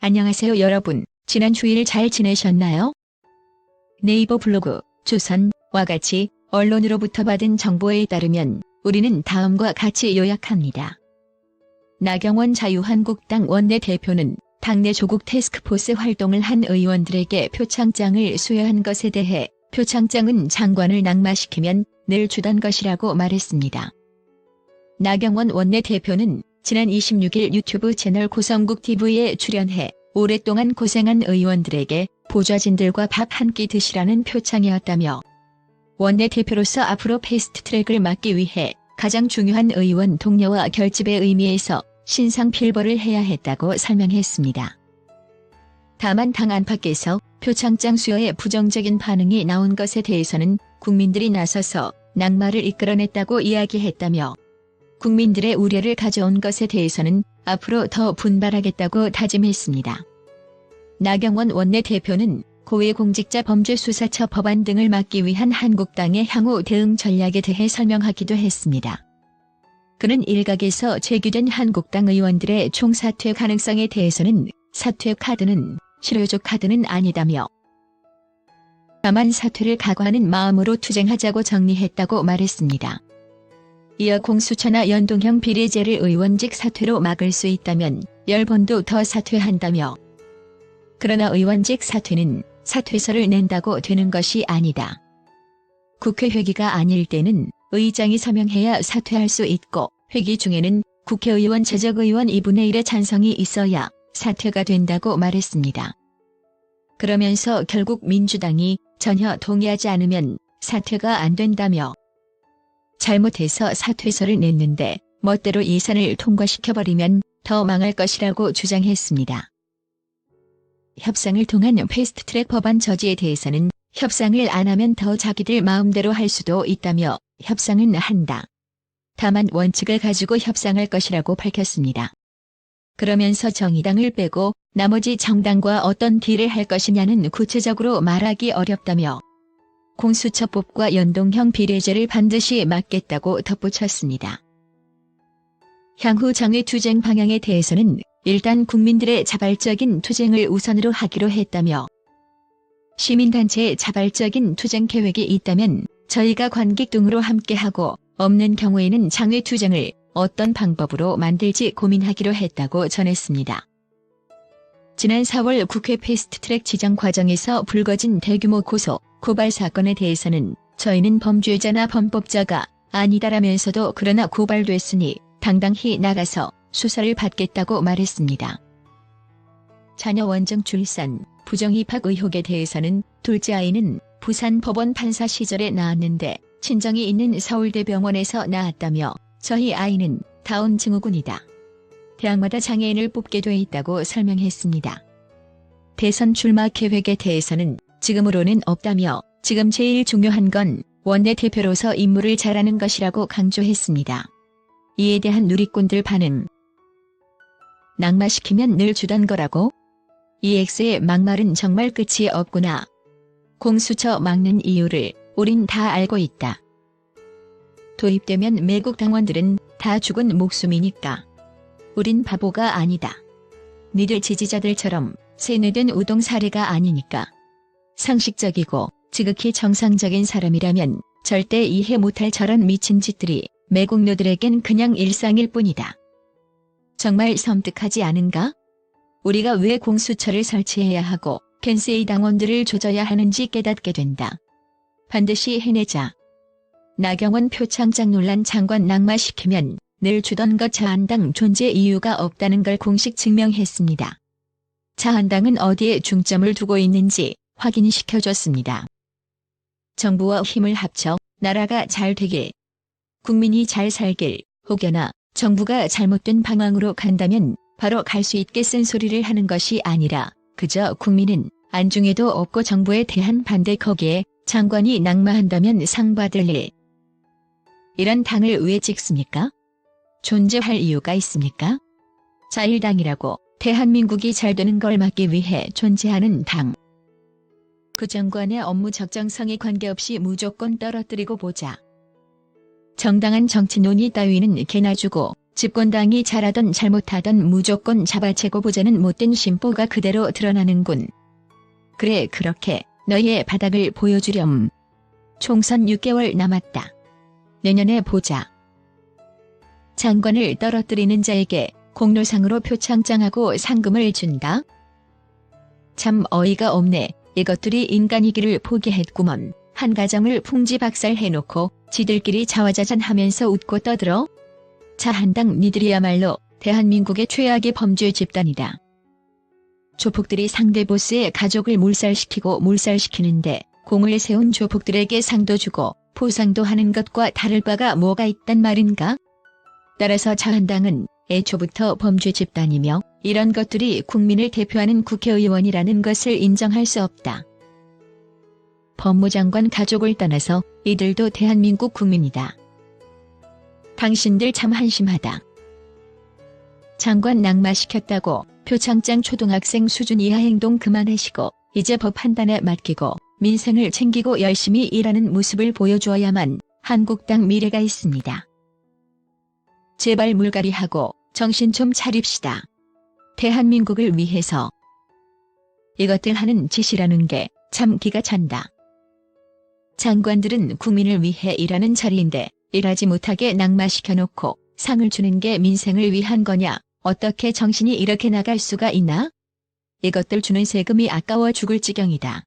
안녕하세요 여러분. 지난 주일 잘 지내셨나요? 네이버 블로그, 조선와 같이 언론으로부터 받은 정보에 따르면 우리는 다음과 같이 요약합니다. 나경원 자유한국당 원내대표는 당내 조국 태스크포스 활동을 한 의원들에게 표창장을 수여한 것에 대해 표창장은 장관을 낙마시키면 늘 주던 것이라고 말했습니다. 나경원 원내대표는 지난 26일 유튜브 채널 고성국TV에 출연해 오랫동안 고생한 의원들에게 보좌진들과 밥 한 끼 드시라는 표창이었다며 원내대표로서 앞으로 패스트트랙을 막기 위해 가장 중요한 의원 동료와 결집의 의미에서 신상필벌을 해야 했다고 설명했습니다. 다만 당 안팎에서 표창장 수여에 부정적인 반응이 나온 것에 대해서는 국민들이 나서서 낙마를 이끌어냈다고 이야기했다며 국민들의 우려를 가져온 것에 대해서는 앞으로 더 분발하겠다고 다짐했습니다. 나경원 원내대표는 고위공직자범죄수사처 법안 등을 막기 위한 한국당의 향후 대응 전략에 대해 설명하기도 했습니다. 그는 일각에서 제기된 한국당 의원들의 총사퇴 가능성에 대해서는 사퇴 카드는 실효적 카드는 아니다며 다만 사퇴를 각오하는 마음으로 투쟁하자고 정리했다고 말했습니다. 이어 공수처나 연동형 비례제를 의원직 사퇴로 막을 수 있다면 10번도 더 사퇴한다며 그러나 의원직 사퇴는 사퇴서를 낸다고 되는 것이 아니다. 국회 회기가 아닐 때는 의장이 서명해야 사퇴할 수 있고 회기 중에는 국회의원 재적의원 2분의 1의 찬성이 있어야 사퇴가 된다고 말했습니다. 그러면서 결국 민주당이 전혀 동의하지 않으면 사퇴가 안 된다며 잘못해서 사퇴서를 냈는데 멋대로 예산을 통과시켜버리면 더 망할 것이라고 주장했습니다. 협상을 통한 패스트트랙 법안 저지에 대해서는 협상을 안 하면 더 자기들 마음대로 할 수도 있다며 협상은 한다. 다만 원칙을 가지고 협상할 것이라고 밝혔습니다. 그러면서 정의당을 빼고 나머지 정당과 어떤 딜을 할 것이냐는 구체적으로 말하기 어렵다며 공수처법과 연동형 비례제를 반드시 막겠다고 덧붙였습니다. 향후 장외 투쟁 방향에 대해서는 일단 국민들의 자발적인 투쟁을 우선으로 하기로 했다며 시민단체의 자발적인 투쟁 계획이 있다면 저희가 관객 등으로 함께하고 없는 경우에는 장외 투쟁을 어떤 방법으로 만들지 고민하기로 했다고 전했습니다. 지난 4월 국회 패스트트랙 지정 과정에서 불거진 대규모 고발 사건에 대해서는 저희는 범죄자나 범법자가 아니다라면서도 그러나 고발됐으니 당당히 나가서 수사를 받겠다고 말했습니다. 자녀 원정 출산, 부정입학 의혹에 대해서는 둘째 아이는 부산 법원 판사 시절에 낳았는데 친정이 있는 서울대병원에서 낳았다며 저희 아이는 다운 증후군이다. 대학마다 장애인을 뽑게 돼 있다고 설명했습니다. 대선 출마 계획에 대해서는 지금으로는 없다며 지금 제일 중요한 건 원내대표로서 임무를 잘하는 것이라고 강조했습니다. 이에 대한 누리꾼들 반응. 낙마시키면 늘 주던 거라고? EX의 막말은 정말 끝이 없구나. 공수처 막는 이유를 우린 다 알고 있다. 도입되면 매국 당원들은 다 죽은 목숨이니까. 우린 바보가 아니다. 니들 지지자들처럼 세뇌된 우동 사례가 아니니까. 상식적이고 지극히 정상적인 사람이라면 절대 이해 못할 저런 미친 짓들이 매국노들에겐 그냥 일상일 뿐이다. 정말 섬뜩하지 않은가? 우리가 왜 공수처를 설치해야 하고 펜스의 당원들을 조져야 하는지 깨닫게 된다. 반드시 해내자. 나경원 표창장 논란 장관 낙마시키면 늘 주던 것 자한당 존재 이유가 없다는 걸 공식 증명했습니다. 자한당은 어디에 중점을 두고 있는지 확인시켜줬습니다. 정부와 힘을 합쳐 나라가 잘 되길, 국민이 잘 살길, 혹여나 정부가 잘못된 방향으로 간다면 바로 갈 수 있게 쓴소리를 하는 것이 아니라 그저 국민은 안중에도 없고 정부에 대한 반대 거기에 장관이 낙마한다면 상 받을 일. 이런 당을 왜 찍습니까? 존재할 이유가 있습니까? 자일당이라고 대한민국이 잘 되는 걸 막기 위해 존재하는 당. 그 정권의 업무 적정성에 관계없이 무조건 떨어뜨리고 보자. 정당한 정치 논의 따위는 개나 주고 집권당이 잘하던 잘못하던 무조건 잡아채고 보자는 못된 심보가 그대로 드러나는군. 그래, 그렇게 너희의 바닥을 보여주렴. 총선 6개월 남았다. 내년에 보자. 장관을 떨어뜨리는 자에게 공로상으로 표창장하고 상금을 준다? 참 어이가 없네. 이것들이 인간이기를 포기했구먼. 한 가정을 풍지박살해놓고 지들끼리 자화자찬하면서 웃고 떠들어? 자한당 니들이야말로 대한민국의 최악의 범죄 집단이다. 조폭들이 상대 보스의 가족을 몰살시키는데 공을 세운 조폭들에게 상도 주고 포상도 하는 것과 다를 바가 뭐가 있단 말인가? 따라서 자한당은 애초부터 범죄 집단이며 이런 것들이 국민을 대표하는 국회의원이라는 것을 인정할 수 없다. 법무장관 가족을 떠나서 이들도 대한민국 국민이다. 당신들 참 한심하다. 장관 낙마시켰다고 표창장 초등학생 수준 이하 행동 그만하시고 이제 법 판단에 맡기고 민생을 챙기고 열심히 일하는 모습을 보여주어야만 한국당 미래가 있습니다. 제발 물갈이하고 정신 좀 차립시다. 대한민국을 위해서. 이것들 하는 짓이라는 게 참 기가 찬다. 장관들은 국민을 위해 일하는 자리인데 일하지 못하게 낙마시켜놓고 상을 주는 게 민생을 위한 거냐? 어떻게 정신이 이렇게 나갈 수가 있나? 이것들 주는 세금이 아까워 죽을 지경이다.